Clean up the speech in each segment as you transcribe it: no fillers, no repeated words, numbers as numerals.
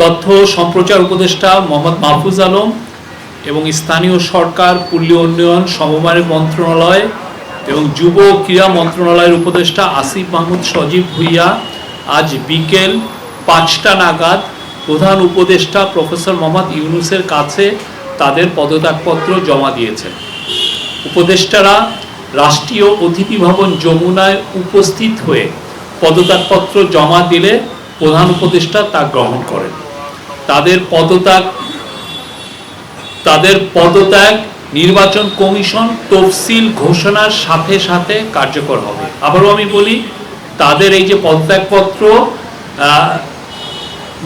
তথ্য সম্প্রচার উপদেষ্টা মোহাম্মদ মাহফুজ আলম এবং স্থানীয় সরকার, পল্লী উন্নয়ন, সমবায় মন্ত্রণালয় এবং যুব ক্রীড়া মন্ত্রণালয়ের উপদেষ্টা আসিফ মাহমুদ সজীব ভুইয়া আজ বিকেল 5টা নাগাদ প্রধান উপদেষ্টা প্রফেসর মোহাম্মদ ইউনূসের কাছে তাদের পদত্যাগপত্র জমা দিয়েছেন। উপদেষ্টারা রাষ্ট্রীয় অতিথি ভবন যমুনায় উপস্থিত হয়ে পদত্যাগপত্র জমা দিলে প্রধান উপদেষ্টা তা গ্রহণ করেন। তাদের পদত্যাগ নির্বাচন কমিশন তফসিল ঘোষণার সাথে সাথে কার্যকর হবে। আবারও আমি বলি, তাদের এই যে পদত্যাগপত্র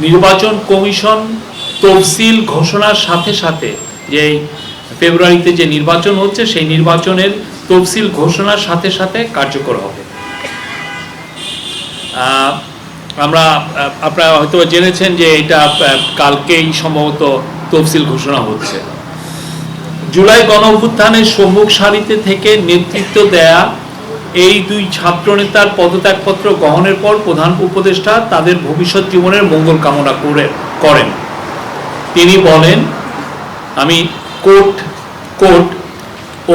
নির্বাচন কমিশন তফসিল ঘোষণার সাথে সাথে, যে ফেব্রুয়ারিতে যে নির্বাচন হচ্ছে সেই নির্বাচনের তফসিল ঘোষণার সাথে সাথে কার্যকর হবে। আপনারা হয়তো জেনেছেন যে এটা কালকেই সম্ভবত তফসিল ঘোষণা হচ্ছে। জুলাই গণ অভ্যুত্থানের সম্মুখ সারিতে থেকে নেতৃত্ব দেয়া এই দুই ছাত্রনেতার পদত্যাগপত্র গ্রহণের পর প্রধান উপদেষ্টা তাদের ভবিষ্যৎ জীবনের মঙ্গল কামনা করেন। তিনি বলেন, আমি কোট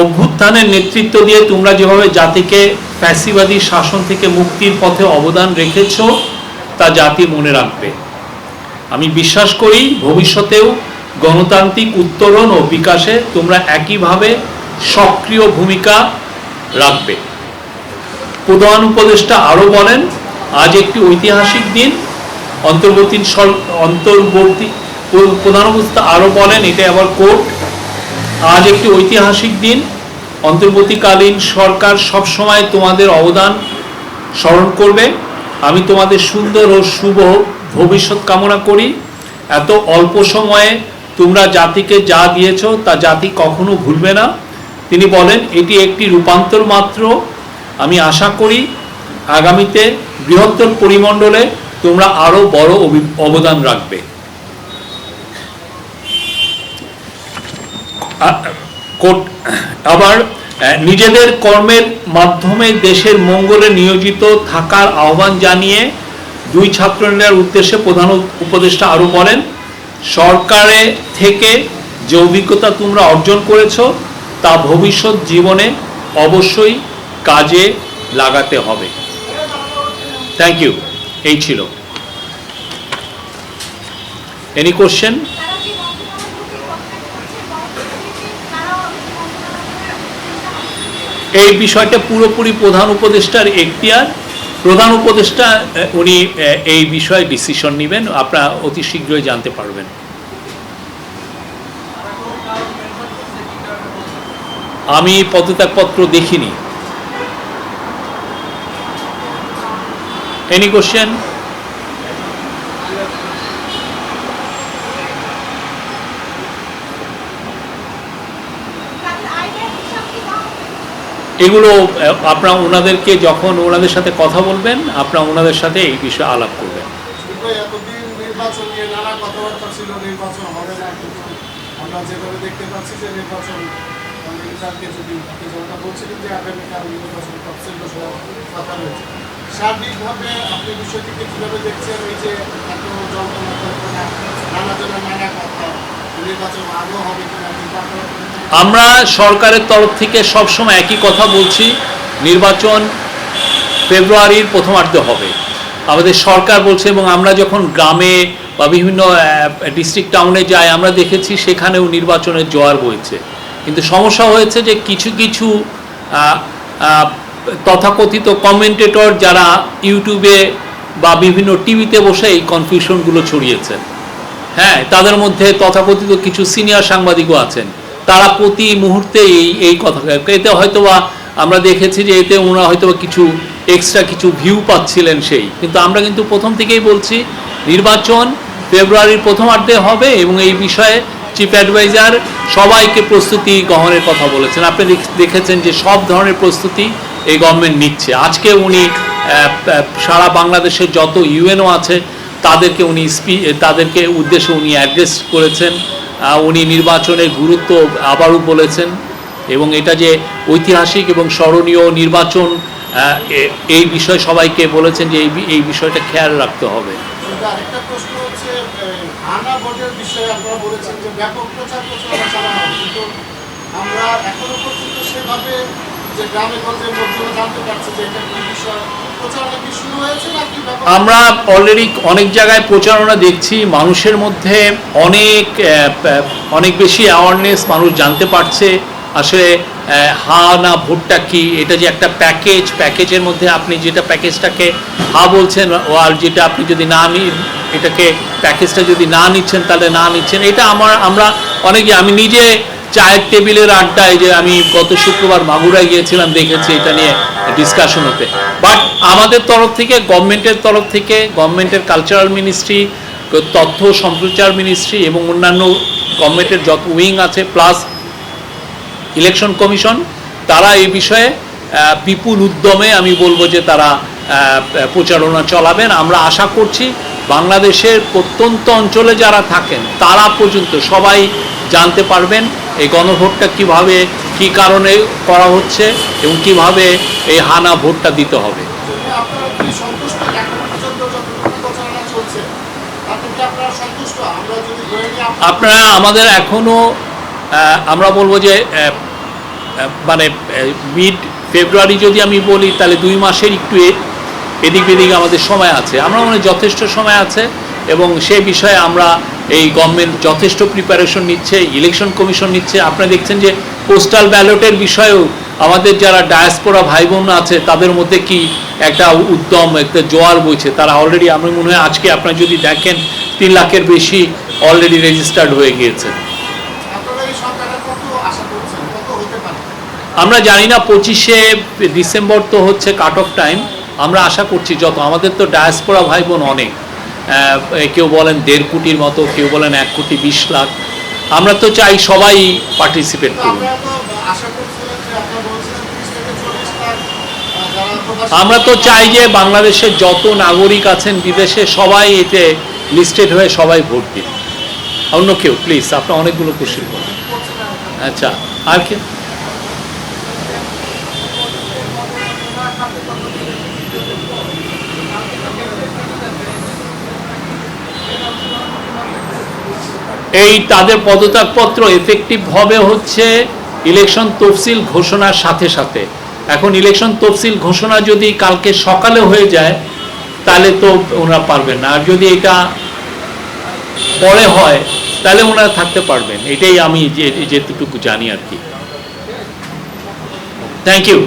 অভ্যুত্থানের নেতৃত্ব দিয়ে তোমরা যেভাবে জাতিকে ফ্যাসিবাদী শাসন থেকে মুক্তির পথে অবদান রেখেছ তা জাতি মনে রাখবে। আমি বিশ্বাস করি ভবিষ্যতেও গণতান্ত্রিক উত্তরণ ও বিকাশে তোমরা একইভাবে সক্রিয় ভূমিকা রাখবে। প্রধান উপদেষ্টা আরও বলেন, আজ একটি ঐতিহাসিক দিন। প্রধান উপদেষ্টা আরও বলেন, এটা আবার কোর্ট, আজ একটি ঐতিহাসিক দিন। অন্তর্বর্তীকালীন সরকার সবসময় তোমাদের অবদান স্মরণ করবে। আমি তোমাদের সুন্দর ও শুভ ভবিষ্যৎ কামনা করি। এত অল্প সময়ে তোমরা জাতিকে যা দিয়েছ তা জাতি কখনো ভুলবে না। তিনি বলেন, এটি একটি রূপান্তর মাত্র। আমি আশা করি আগামীতে বৃহত্তর পরিমণ্ডলে তোমরা আরো বড় অবদান রাখবে। আবার নিজেদের কর্মের মাধ্যমে দেশের মঙ্গলে নিয়োজিত থাকার আহ্বান জানিয়ে দুই ছাত্রনেতার উদ্দেশ্যে প্রধান উপদেষ্টা আরও বলেন, সরকারে থেকে যে অভিজ্ঞতা তোমরা অর্জন করেছ তা ভবিষ্যৎ জীবনে অবশ্যই কাজে লাগাতে হবে। Thank you. এই ছিল। Any question? এই বিষয়টা পুরোপুরি প্রধান উপদেষ্টার এখতিয়ার। প্রধান উপদেষ্টা উনি এই বিষয়ে ডিসিশন নেবেন, আপনারা অতি শীঘ্রই জানতে পারবেন। আমি পদত্যাগপত্র দেখিনি। Any question? এগুলো আপনারা ওনাদেরকে যখন ওনাদের সাথে কথা বলবেন, আপনারা ওনাদের সাথে এই বিষয়ে আলাপ করবেন। আমরা সরকারের তরফ থেকে সবসময় একই কথা বলছি, নির্বাচন ফেব্রুয়ারির প্রথমার্ধে হবে আমাদের সরকার বলছে। এবং আমরা যখন গ্রামে বা বিভিন্ন ডিস্ট্রিক্ট টাউনে যাই, আমরা দেখেছি সেখানেও নির্বাচনের জোয়ার বইছে। কিন্তু সমস্যা হয়েছে যে কিছু কিছু তথাকথিত কমেন্টেটর যারা ইউটিউবে বা বিভিন্ন টিভিতে বসে এই কনফিউশনগুলো ছড়িয়েছেন, হ্যাঁ, তাদের মধ্যে তথাকথিত কিছু সিনিয়র সাংবাদিকও আছেন। তারা প্রতি মুহূর্তে এই কথা, এতে হয়তোবা আমরা দেখেছি যে এতে ওনারা হয়তোবা কিছু এক্সট্রা কিছু ভিউ পাচ্ছিলেন সেই। কিন্তু আমরা কিন্তু প্রথম থেকেই বলছি নির্বাচন ফেব্রুয়ারির প্রথমার্ধে হবে এবং এই বিষয়ে চিফ অ্যাডভাইজার সবাইকে প্রস্তুতি গ্রহণের কথা বলেছেন। আপনি দেখেছেন যে সব ধরনের প্রস্তুতি এই গভর্নমেন্ট নিচ্ছে। আজকে উনি সারা বাংলাদেশের যত ইউএনও আছে তাদেরকে উদ্দেশ্যে উনি অ্যাড্রেস করেছেন। উনি নির্বাচনের গুরুত্ব আবারও বলেছেন এবং এটা যে ঐতিহাসিক এবং স্মরণীয় নির্বাচন, এই বিষয়ে সবাইকে বলেছেন যে এই বিষয়টা খেয়াল রাখতে হবে। তবে আরেকটা প্রশ্ন হচ্ছে হানা ভোটের বিষয়ে আপনারা বলেছেন যে ব্যাপক প্রচারণা চালানো হবে, কিন্তু আমরা এখনো পর্যন্ত সেভাবে যে গ্রামে গঞ্জে লোকজন জানতে পারছে যে এটা কি বিষয়, প্রচারণা কি শুরু হয়েছে নাকি আমরা অলরেডি অনেক জায়গায় প্রচারণা দেখছি, মানুষের মধ্যে অনেক বেশি অ্যাওয়ারনেস, মানুষ জানতে পারছে আসলে হা না ভোটটা কি, এটা যে একটা প্যাকেজের মধ্যে আপনি যেটা প্যাকেজটাকে হা বলছেন, আর যেটা আপনি যদি না এটাকে প্যাকেজটা যদি না নিচ্ছেন তাহলে না নিচ্ছেন, এটা আমরা আমি নিজে চায়ের টেবিলের আড্ডায় যে আমি গত শুক্রবার মাগুরায় গিয়েছিলাম দেখেছি এটা নিয়ে ডিসকাশন হতে। বাট আমাদের তরফ থেকে, গভর্নমেন্টের কালচারাল মিনিস্ট্রি, তথ্য সম্প্রচার মিনিস্ট্রি এবং অন্যান্য গভর্নমেন্টের যত উইং আছে প্লাস ইলেকশন কমিশন, তারা এই বিষয়ে বিপুল উদ্যমে আমি বলবো যে তারা প্রচারণা চালাবেন। আমরা আশা করছি বাংলাদেশের প্রত্যন্ত অঞ্চলে যারা থাকেন তারা পর্যন্ত সবাই জানতে পারবেন এই গণভোটটা কিভাবে, কি কারণে করা হচ্ছে এবং কিভাবে এই হানা ভোটটা দিতে হবে। আপনারা আমাদের এখনো আমরা বলবো যে মানে মিড ফেব্রুয়ারি যদি আমি বলি তাহলে 2 মাসের একটু এদিক বেদিক আমাদের সময় আছে, আমরা মনে যথেষ্ট সময় আছে এবং সেই বিষয়ে আমরা এই গভর্নমেন্ট যথেষ্ট প্রিপারেশন নিচ্ছে, ইলেকশন কমিশন নিচ্ছে। আপনারা দেখছেন যে পোস্টাল ব্যালটের বিষয়েও আমাদের যারা ডায়াসপোরা ভাই বোন আছে তাদের মধ্যে কি একটা উদ্যম, একটা জোয়ার বইছে, তারা অলরেডি আমি মনে হয় আজকে আপনারা যদি দেখেন 3 লাখের বেশি অলরেডি রেজিস্টার্ড হয়ে গিয়েছে। আমরা জানি না, 25শে ডিসেম্বর তো হচ্ছে কাট অফ টাইম, আমরা আশা করছি যত, আমাদের তো ডায়াসপোরা ভাই বোন অনেক, কেউ বলেন 1.5 কোটির মতো, কেউ বলেন 1 কোটি 20 লাখ, আমরা তো চাই সবাই পার্টিসিপেট করুন। আমরা তো চাই যে বাংলাদেশের যত নাগরিক আছেন বিদেশে সবাই এতে লিস্টেড হয়ে সবাই ভোট দিন। অন্য কেউ প্লিজ, আপনার অনেকগুলো কোশ্চেন করুন। আচ্ছা, আর কি এই তাদের পদত্যাগপত্র এফেক্টিভ হবে হচ্ছে ইলেকশন তফসিল ঘোষণার সাথে সাথে। এখন ইলেকশন তফসিল ঘোষণা যদি কালকে সকালে হয়ে যায় তাহলে তো ওনারা পারবেন না, আর যদি এটা পরে হয় তাহলে ওনারা থাকতে পারবেন, এটাই আমি যেটুকু জানি আর কি। Thank you.